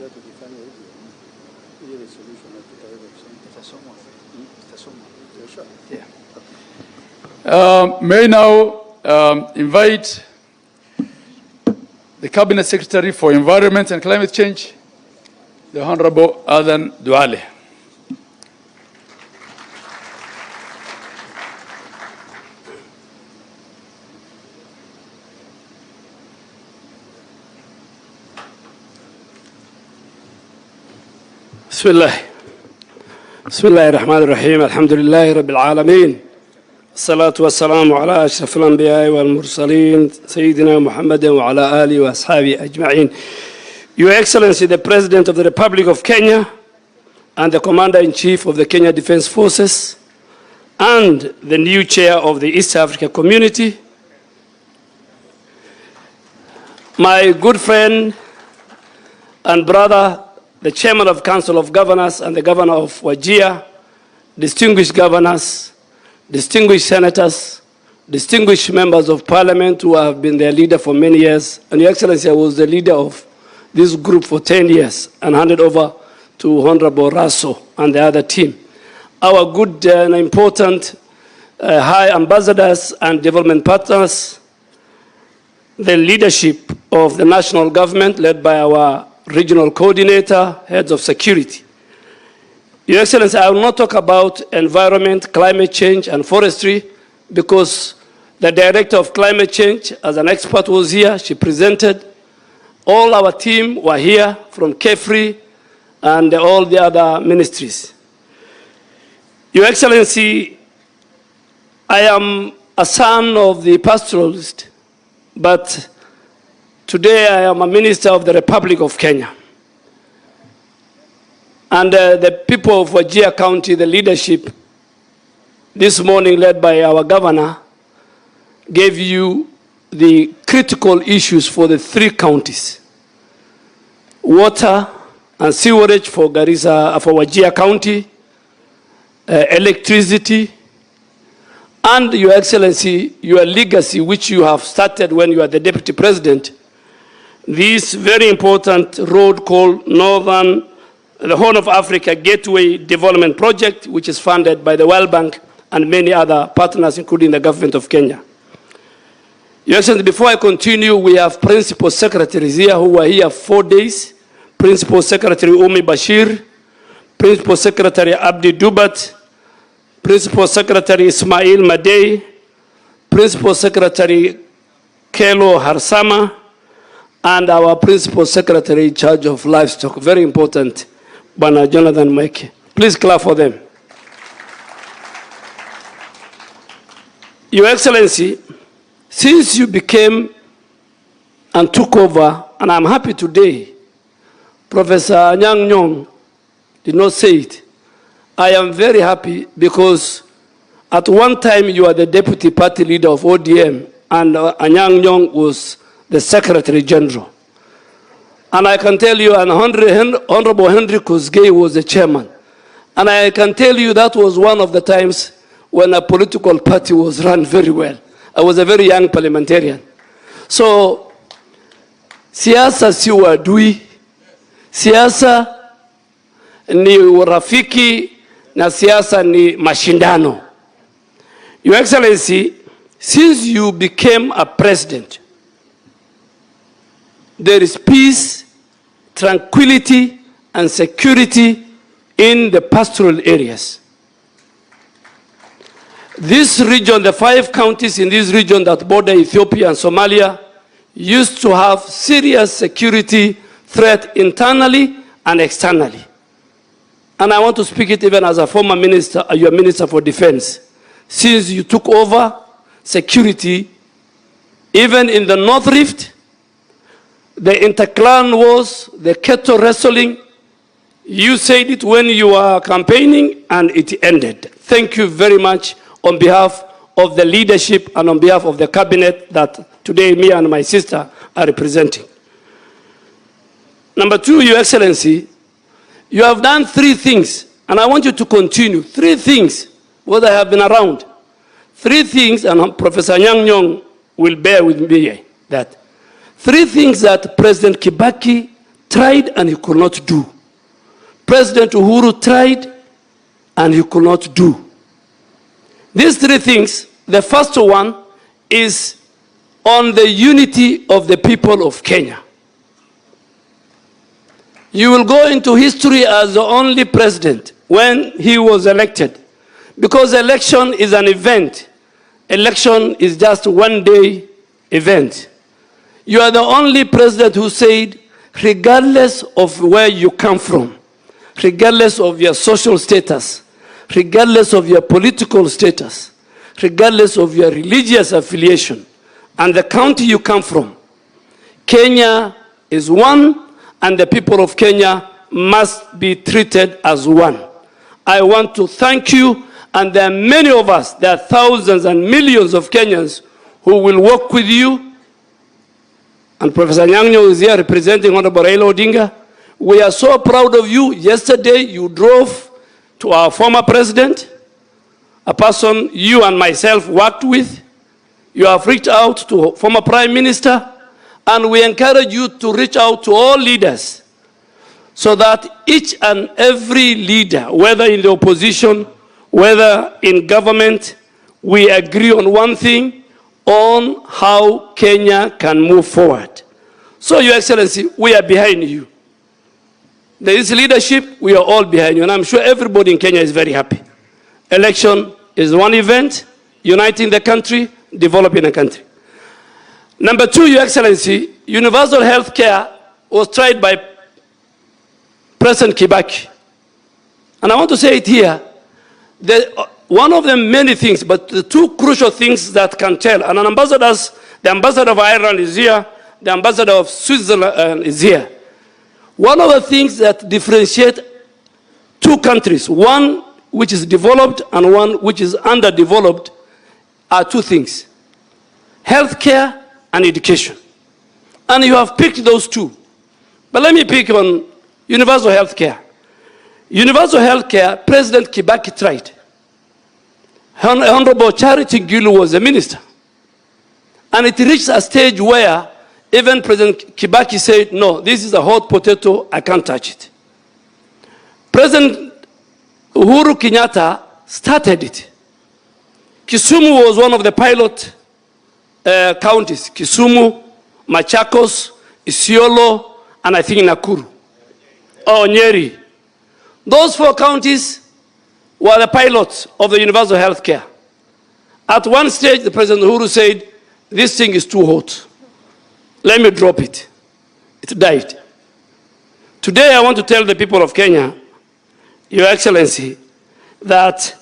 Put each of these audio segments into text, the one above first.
May now invite the Cabinet Secretary for Environment and Climate Change, the Honorable Aden Duale. بسم الله الرحمن الرحيم الحمد لله رب العالمين الصلاة والسلام على أشرف الأنبياء والمرسلين سيدنا محمد وعلى آله وأصحابه أجمعين. Your Excellency, the President of the Republic of Kenya and the Commander-in-Chief of the Kenya Defense Forces and the new Chair of the East Africa Community, my good friend and brother, the Chairman of Council of Governors and the Governor of Wajir, distinguished governors, distinguished senators, distinguished members of parliament who have been their leader for many years. And Your Excellency, I was the leader of this group for 10 years and handed over to Honorable Raso and the other team. Our good and important high ambassadors and development partners, the leadership of the national government led by our regional coordinator, heads of security. Your Excellency, I will not talk about environment, climate change, and forestry because the Director of Climate Change, as an expert, was here. She presented. All our team were here from KEFRI and all the other ministries. Your Excellency, I am a son of the Pastoralist, but today I am a minister of the Republic of Kenya. And the people of Wajir County, the leadership, this morning led by our governor, gave you the critical issues for the 3 counties. Water and sewerage for Wajir County, electricity, and Your Excellency, your legacy, which you have started when you are the Deputy President, this very important road called the Horn of Africa Gateway Development Project, which is funded by the World Bank and many other partners, including the government of Kenya. Your Excellency, before I continue, we have Principal Secretaries here who were here 4 days. Principal Secretary Umi Bashir, Principal Secretary Abdi Dubat, Principal Secretary Ismail Madei, Principal Secretary Kelo Harsama, and our Principal Secretary in charge of livestock. Very important, Bana Jonathan Mike. Please clap for them. Your Excellency, since you became and took over, and I'm happy today, Professor Anyang' Nyong'o did not say it. I am very happy because at one time you were the deputy party leader of ODM and Anyang' Nyong'o was the Secretary General. And I can tell you, Honorable Henry Kosgei was the chairman. And I can tell you that was one of the times when a political party was run very well. I was a very young parliamentarian. So, siasa si uadui, siasa ni urafiki, na siasa ni mashindano. Your Excellency, since you became a president, there is peace, tranquility, and security in the pastoral areas. This region, the 5 counties in this region that border Ethiopia and Somalia, used to have serious security threat internally and externally. And I want to speak it even as a former minister, your Minister for Defense. Since you took over security, even in the North Rift, the interclan wars, the cattle wrestling, you said it when you were campaigning and it ended. Thank you very much on behalf of the leadership and on behalf of the cabinet that today me and my sister are representing. Number 2, Your Excellency, you have done 3 things, and I want you to continue. 3 things, what I have been around. 3 things, and Professor Anyang' Nyong'o will bear with me that. 3 things that President Kibaki tried and he could not do. President Uhuru tried and he could not do. These three things, the first one is on the unity of the people of Kenya. You will go into history as the only president when he was elected, because election is an event. Election is just one day event. You are the only president who said, regardless of where you come from, regardless of your social status, regardless of your political status, regardless of your religious affiliation, and the county you come from, Kenya is one, and the people of Kenya must be treated as one. I want to thank you, and there are many of us, there are thousands and millions of Kenyans who will work with you. And Professor Nyang'o is here representing Honorable Raila Odinga. We are so proud of you. Yesterday you drove to our former president, a person you and myself worked with. You have reached out to former Prime Minister, and we encourage you to reach out to all leaders so that each and every leader, whether in the opposition, whether in government, we agree on one thing, on how Kenya can move forward. So, Your Excellency, we are behind you. There is leadership, we are all behind you, and I'm sure everybody in Kenya is very happy. Election is one event, uniting the country, developing the country. Number two, Your Excellency, universal health care was tried by President Kibaki. And I want to say it here, one of the many things, but the two crucial things that can tell, and the ambassador of Ireland is here, the ambassador of Switzerland is here. One of the things that differentiate two countries, one which is developed and one which is underdeveloped, are two things: healthcare and education. And you have picked those two. But let me pick on universal healthcare. Universal healthcare, President Kibaki tried. Honorable Charity Ngilu was a minister. And it reached a stage where even President Kibaki said, no, this is a hot potato, I can't touch it. President Uhuru Kenyatta started it. Kisumu was one of the pilot counties. Kisumu, Machakos, Isiolo, and I think Nakuru. Or Nyeri. Those four counties were the pilots of the universal health care. At one stage, the President Uhuru said, this thing is too hot. Let me drop it. It died. Today, I want to tell the people of Kenya, Your Excellency, that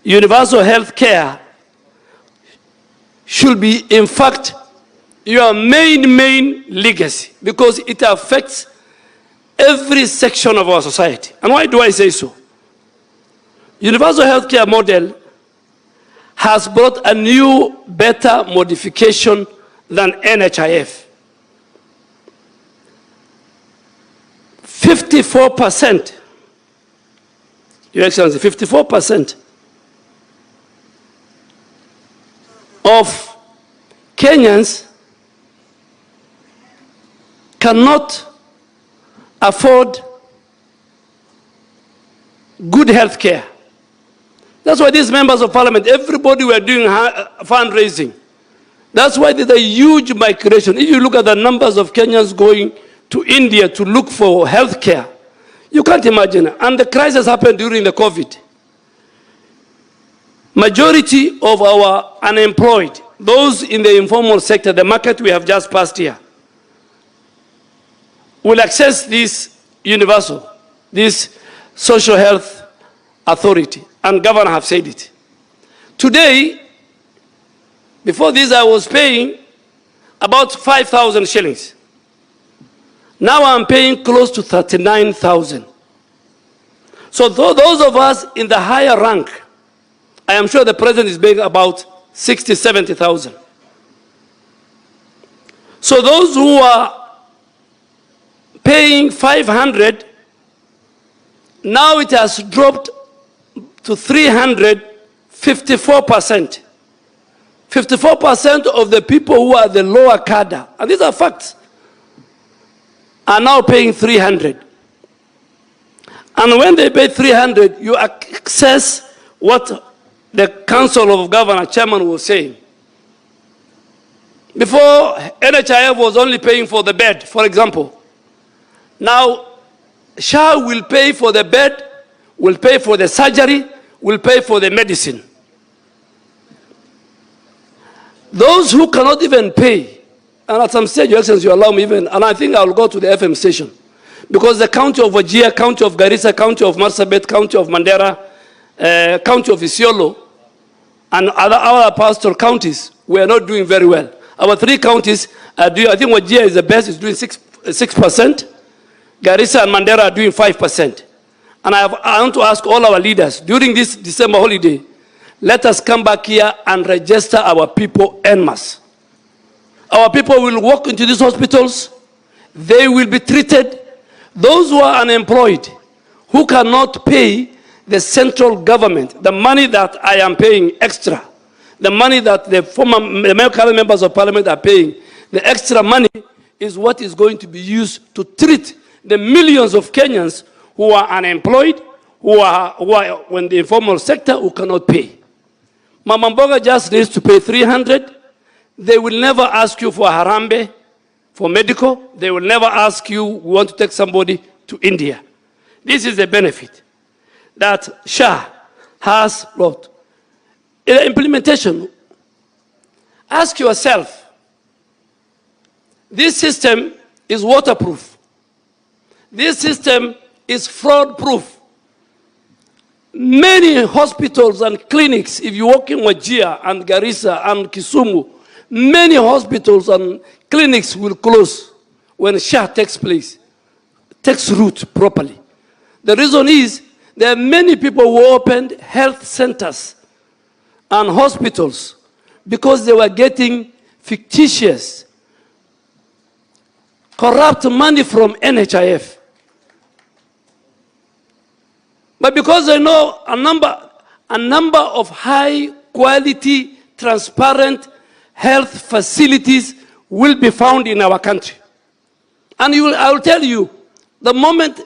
universal health care should be, in fact, your main legacy, because it affects every section of our society. And why do I say so? Universal health care model has brought a new, better modification than NHIF. 54%, Your Excellency, 54% of Kenyans cannot afford good health care. That's why these members of parliament, everybody were doing fundraising. That's why there's a huge migration. If you look at the numbers of Kenyans going to India to look for health care, you can't imagine. And the crisis happened during the COVID. Majority of our unemployed, those in the informal sector, the market we have just passed here, will access this universal, this social health authority. And governor have said it. Today, before this I was paying about 5,000 shillings. Now I'm paying close to 39,000. So those of us in the higher rank, I am sure the president is paying about 60, 70,000. So those who are paying 500, now it has dropped to 354%. 54% of the people who are the lower cadre, and these are facts, are now paying 300. And when they pay 300, you access what the Council of Governors chairman was saying. Before, NHIF was only paying for the bed, for example. Now, SHA will pay for the bed, will pay for the surgery, will pay for the medicine. Those who cannot even pay, and at some stage, Your Excellency, you allow me even, and I think I'll go to the FM station, because the county of Wajir, county of Garissa, county of Marsabit, county of Mandera, county of Isiolo, and other pastoral counties were not doing very well. Our three counties are doing, I think Wajir is the best, is doing 6%. Garissa and Mandera are doing 5%. And I want to ask all our leaders, during this December holiday, let us come back here and register our people en masse. Our people will walk into these hospitals. They will be treated. Those who are unemployed, who cannot pay the central government, the money that I am paying extra, the money that the current members of parliament are paying, the extra money is what is going to be used to treat the millions of Kenyans who are unemployed, who are in the informal sector, who cannot pay. Mama Mboga just needs to pay 300. They will never ask you for Harambe, for medical. They will never ask you, we want to take somebody to India. This is the benefit that SHA has brought. In the implementation, ask yourself, this system is waterproof. This system is fraud-proof. Many hospitals and clinics, if you walk in Wajir and Garissa and Kisumu, many hospitals and clinics will close when SHA takes root properly. The reason is there are many people who opened health centers and hospitals because they were getting fictitious, corrupt money from NHIF. But because I know a number of high quality, transparent health facilities will be found in our country. And I will tell you, the moment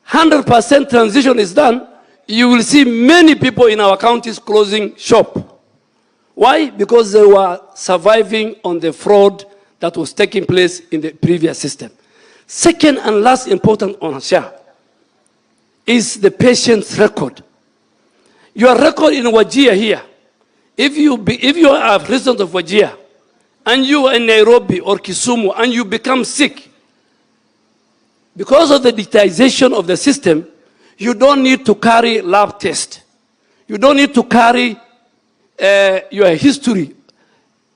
100% transition is done, you will see many people in our counties closing shop. Why? Because they were surviving on the fraud that was taking place in the previous system. Second and last important on SHA is the patient's record. Your record in Wajir here, if you are a resident of Wajir and you are in Nairobi or Kisumu and you become sick, because of the digitization of the system, you don't need to carry lab test. You don't need to carry your history,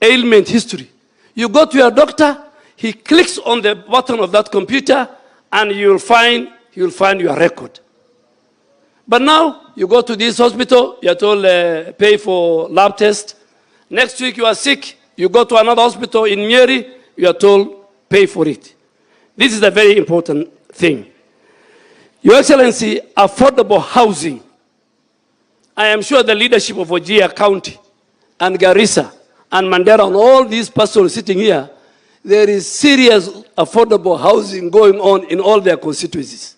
ailment history. You go to your doctor, he clicks on the button of that computer, and you'll find your record. But now, you go to this hospital, you're told pay for lab test. Next week you are sick, you go to another hospital in Nyeri, you are told pay for it. This is a very important thing. Your Excellency, affordable housing. I am sure the leadership of Wajir County and Garissa and Mandera and all these pastors sitting here, there is serious affordable housing going on in all their constituencies.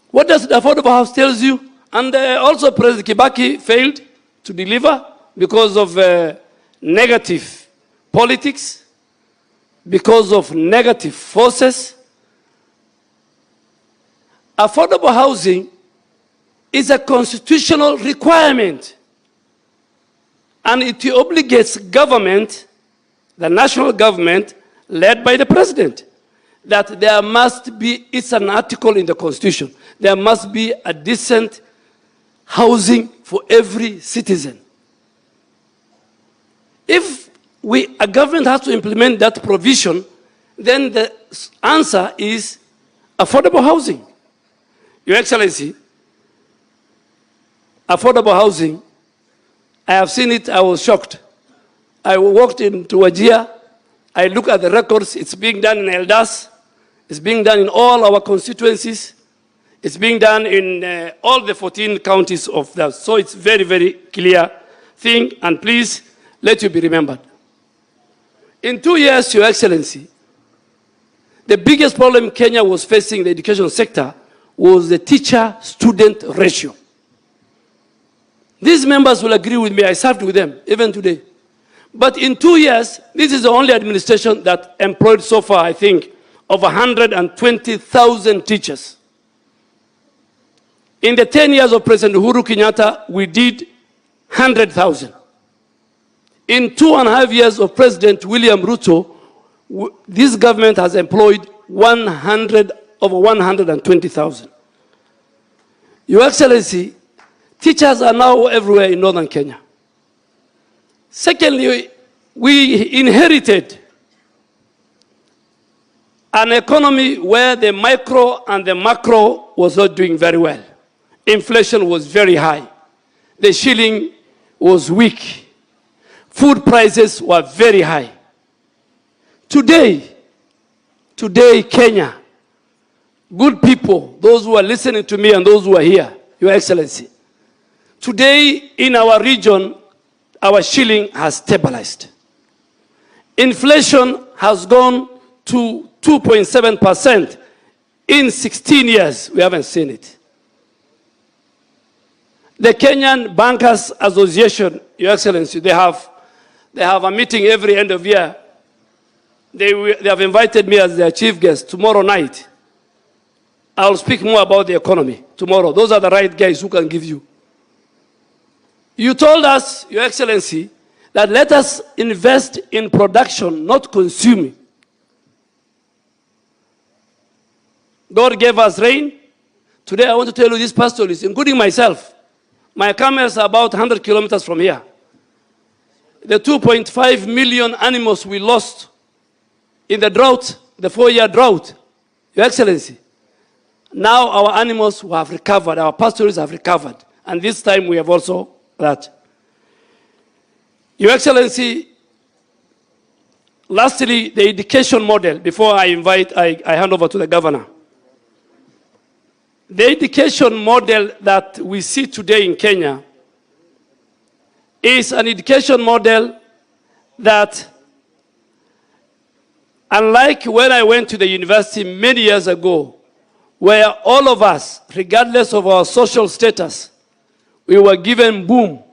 What does the affordable house tell you? And also President Kibaki failed to deliver because of negative politics, because of negative forces. Affordable housing is a constitutional requirement, and it obligates government, the national government, led by the president, that there must be, it's an article in the Constitution, there must be a decent housing for every citizen. If a government has to implement that provision, then the answer is affordable housing. Your Excellency, affordable housing, I have seen it, I was shocked. I walked into Wajir, I look at the records, it's being done in Eldas, it's being done in all our constituencies, it's being done in all the 14 counties of that. So it's very, very clear thing, and please let you be remembered. In 2 years, Your Excellency, The biggest problem Kenya was facing in the education sector was the teacher-student ratio. These members will agree with me. I served with them, even today. But in 2 years, this is the only administration that employed so far, I think, over 120,000 teachers. In the 10 years of President Uhuru Kenyatta, we did 100,000. In 2.5 years of President William Ruto, this government has employed over 120,000. Your Excellency, teachers are now everywhere in northern Kenya. Secondly, we inherited an economy where the micro and the macro was not doing very well. Inflation was very high. The shilling was weak. Food prices were very high. Today, Kenya, good people, those who are listening to me and those who are here, Your Excellency, today in our region, our shilling has stabilized. Inflation has gone to 2.7%. In 16 years, we haven't seen it. The Kenyan Bankers Association, Your Excellency, they have a meeting every end of year. They have invited me as their chief guest tomorrow night. I'll speak more about the economy tomorrow. Those are the right guys who can give you. You told us, Your Excellency, that let us invest in production, not consuming. God gave us rain. Today I want to tell you this pastoralist, including myself. My camels are about 100 kilometers from here. The 2.5 million animals we lost in the drought, the 4-year drought, Your Excellency, now our animals have recovered, our pastoralists have recovered, and this time we have also that. Your Excellency, lastly, the education model, before I hand over to the governor. The education model that we see today in Kenya is an education model that, unlike when I went to the university many years ago, where all of us, regardless of our social status, we were given boom.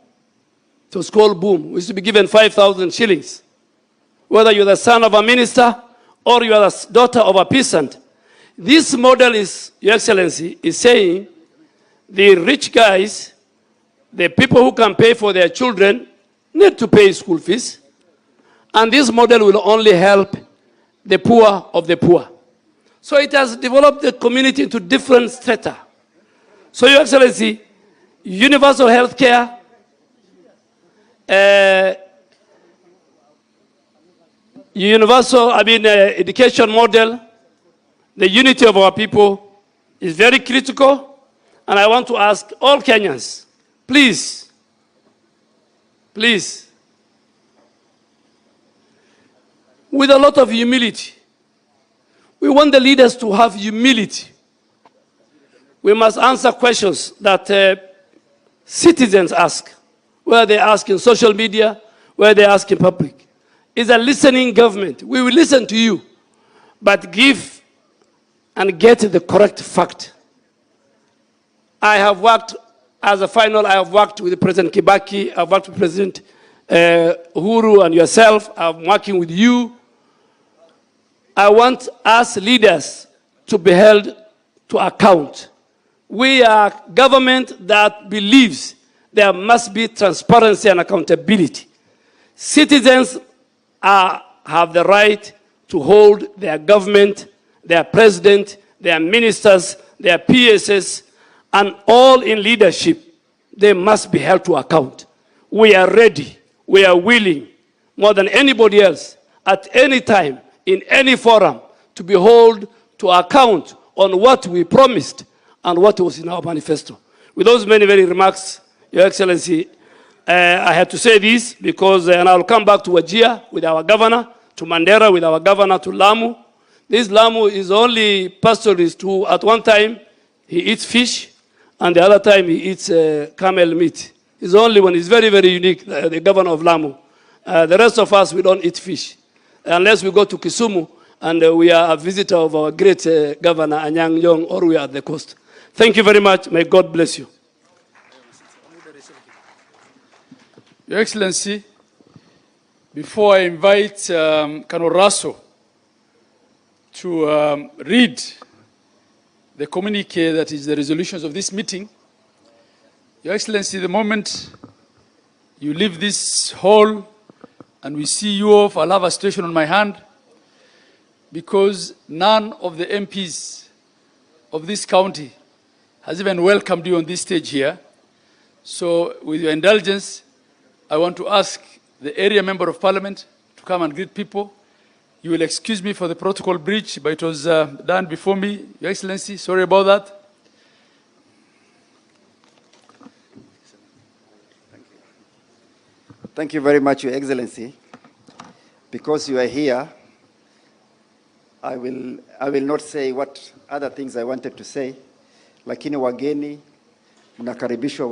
It was called boom. We used to be given 5,000 shillings. Whether you're the son of a minister or you are the daughter of a peasant. This model is, Your Excellency, is saying the rich guys, the people who can pay for their children, need to pay school fees. And this model will only help the poor of the poor. So it has developed the community into different strata. So, Your Excellency, universal health care, education model, the unity of our people is very critical. And I want to ask all Kenyans, please, with a lot of humility, we want the leaders to have humility. We must answer questions that citizens ask, whether they ask in social media, whether they ask in public. It's a listening government. We will listen to you, but give and get the correct fact. I have worked, as a final, I have worked with President Kibaki, I've worked with President Uhuru and yourself, I'm working with you. I want us leaders to be held to account. We are government that believes there must be transparency and accountability. Citizens have the right to hold their government, their president, their ministers, their PSs, and all in leadership. They must be held to account. We are ready, we are willing, more than anybody else, at any time, in any forum, to be held to account on what we promised and what was in our manifesto. With those many remarks, Your Excellency, I had to say this because, and I'll come back to Wajir with our governor, to Mandera with our governor, to Lamu. This Lamu is only pastoralist who, at one time, he eats fish, and the other time he eats camel meat. He's the only one. He's very unique, the governor of Lamu. The rest of us, we don't eat fish, unless we go to Kisumu and we are a visitor of our great Governor Anyang' Nyong'o, or we are at the coast. Thank you very much. May God bless you. Your Excellency, before I invite Colonel Raso to read the communique that is the resolutions of this meeting, Your Excellency, the moment you leave this hall and we see you off, I'll have a situation on my hand, because none of the MPs of this county has even welcomed you on this stage here. So with your indulgence, I want to ask the area member of parliament to come and greet people. You will excuse me for the protocol breach, but it was done before me. Your Excellency, sorry about that. Thank you very much, Your Excellency. Because you are here, I will not say what other things I wanted to say, lakini wageni mnakaribishwa